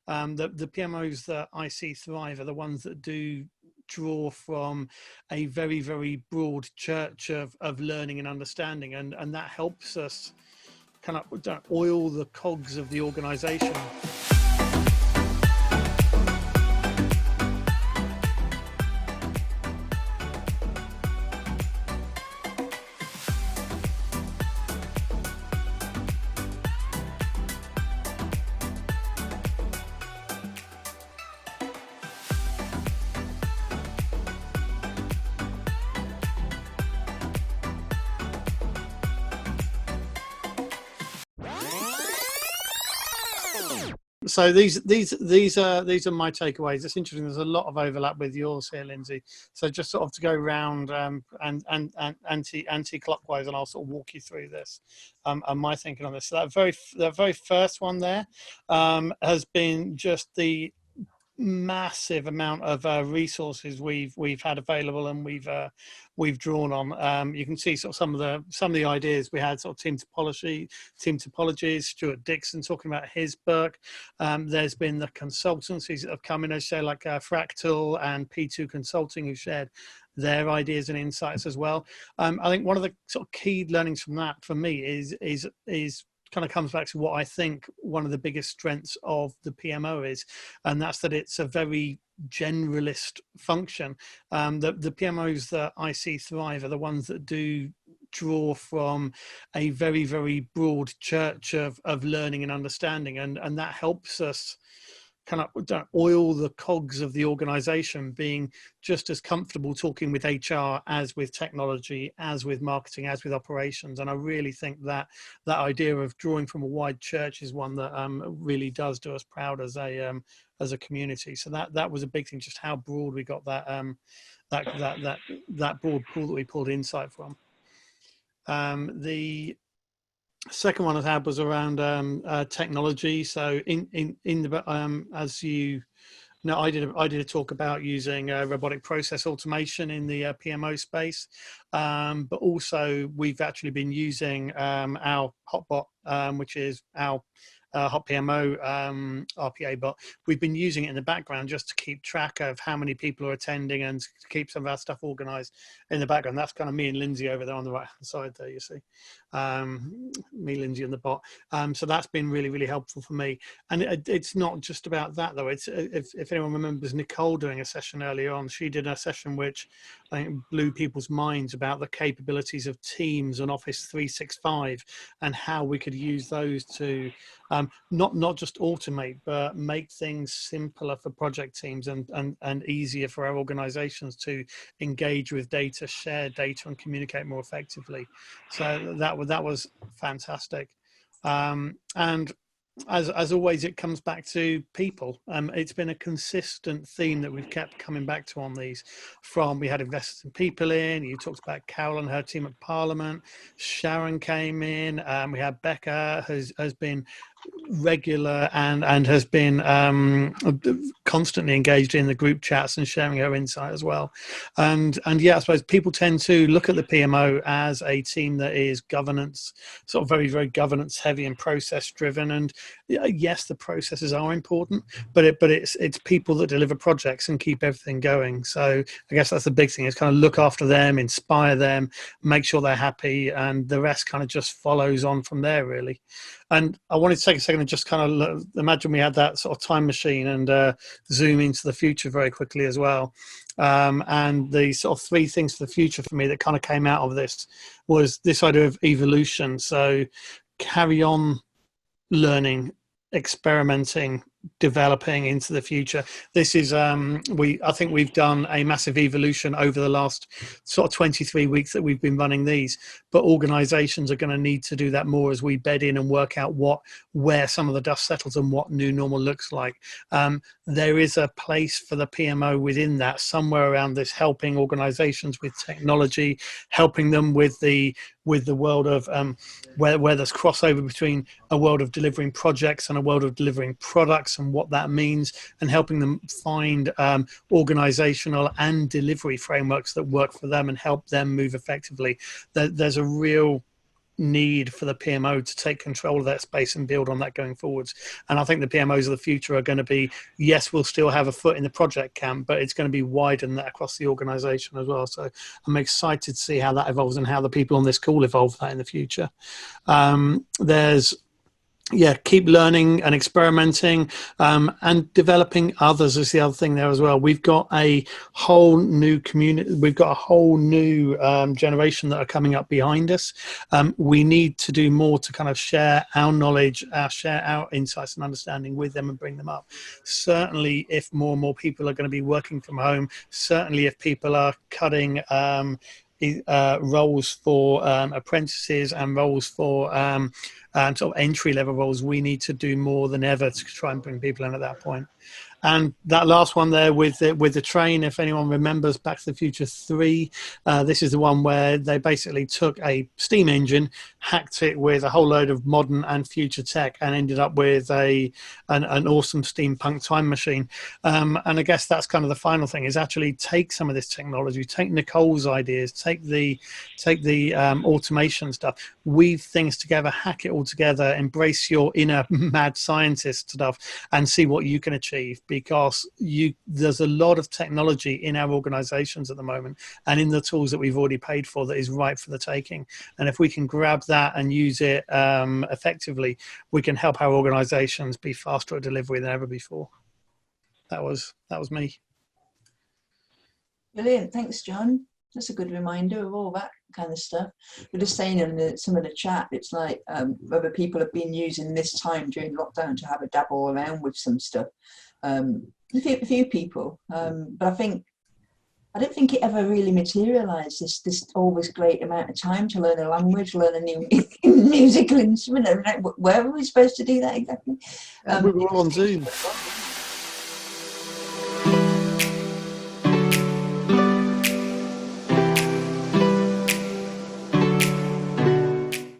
The PMOs that I see thrive are the ones that do draw from a very, very broad church of learning and understanding, and that helps us kind of oil the cogs of the organization. So these are my takeaways. It's interesting. There's a lot of overlap with yours here, Lindsay. So just sort of to go round and anti-clockwise, and I'll sort of walk you through this and my thinking on this. So that very first one there has been just the massive amount of resources we've had available, and we've drawn on. You can see sort of some of the ideas we had, sort of team topologies. Stuart Dixon talking about his book. There's been the consultancies that have come in, as say, like Fractal and P2 Consulting, who shared their ideas and insights as well. I think one of the sort of key learnings from that for me is kind of comes back to what I think one of the biggest strengths of the PMO is, and that's that it's a very generalist function. The PMOs that I see thrive are the ones that do draw from a very, very broad church of learning and understanding, and that helps us kind of oil the cogs of the organization, being just as comfortable talking with HR as with technology, as with marketing, as with operations. And I really think that idea of drawing from a wide church is one that really does do us proud as a community. So that was a big thing, just how broad we got that broad pool that we pulled insight from. The second one I had was around technology. So in the as you know, I did a talk about using robotic process automation in the PMO space, but also we've actually been using our Hotbot, which is our Hot PMO RPA bot. We've been using it in the background just to keep track of how many people are attending and to keep some of our stuff organized in the background. That's kind of me and Lindsay over there on the right hand side there, you see. Me, Lindsay, and the bot. So that's been really, really helpful for me. And it's not just about that, though. It's if anyone remembers Nicole doing a session earlier on, she did a session which I think blew people's minds about the capabilities of Teams and Office 365 and how we could use those to not just automate, but make things simpler for project teams and easier for our organizations to engage with data, share data, and communicate more effectively. So that was fantastic. And as always, it comes back to people. It's been a consistent theme that we've kept coming back to on these. We had investors in people in, you talked about Carol and her team at Parliament, Sharon came in, we had Becca, has been regular and has been constantly engaged in the group chats and sharing her insight as well. And yeah, I suppose people tend to look at the PMO as a team that is governance, sort of very, very governance heavy and process driven. And yes, the processes are important, but it's people that deliver projects and keep everything going. So I guess that's the big thing, is kind of look after them, inspire them, make sure they're happy, and the rest kind of just follows on from there, really. And I wanted to take a second and just kind of imagine we had that sort of time machine and zoom into the future very quickly as well. And the sort of three things for the future for me that kind of came out of this was this idea of evolution. So carry on learning, experimenting, developing into the future. This is I think we've done a massive evolution over the last sort of 23 weeks that we've been running these, but organizations are going to need to do that more as we bed in and work out where some of the dust settles and what new normal looks like. There is a place for the PMO within that, somewhere around this, helping organizations with technology, helping them with the world of where there's crossover between a world of delivering projects and a world of delivering products, and what that means, and helping them find organizational and delivery frameworks that work for them and help them move effectively. There's a real need for the PMO to take control of that space and build on that going forwards. And I think the PMOs of the future are going to be, yes, we'll still have a foot in the project camp, but it's going to be widen that across the organization as well. So I'm excited to see how that evolves and how the people on this call evolve that in the future. Keep learning and experimenting, and developing others is the other thing there as well. We've got a whole new community. We've got a whole new generation that are coming up behind us. We need to do more to kind of share our knowledge, share our insights and understanding with them and bring them up. Certainly, if more and more people are going to be working from home, certainly if people are cutting roles for apprentices and roles for sort of entry-level roles, we need to do more than ever to try and bring people in at that point. And that last one there with the train, if anyone remembers Back to the Future 3, this is the one where they basically took a steam engine, hacked it with a whole load of modern and future tech, and ended up with an awesome steampunk time machine. And I guess that's kind of the final thing, is actually take some of this technology, take Nicole's ideas, take the automation stuff, weave things together, hack it all together, embrace your inner mad scientist stuff, and see what you can achieve. Because there's a lot of technology in our organizations at the moment and in the tools that we've already paid for that is ripe for the taking. And if we can grab that and use it effectively, we can help our organizations be faster at delivery than ever before. That was me. Brilliant. Thanks, John. That's a good reminder of all that kind of stuff. We're just saying in some of the chat, it's like other people have been using this time during lockdown to have a dabble around with some stuff. A few people, but I don't think it ever really materialised, this always great amount of time to learn a language, learn a new musical instrument. Where were we supposed to do that exactly? We were all on Zoom.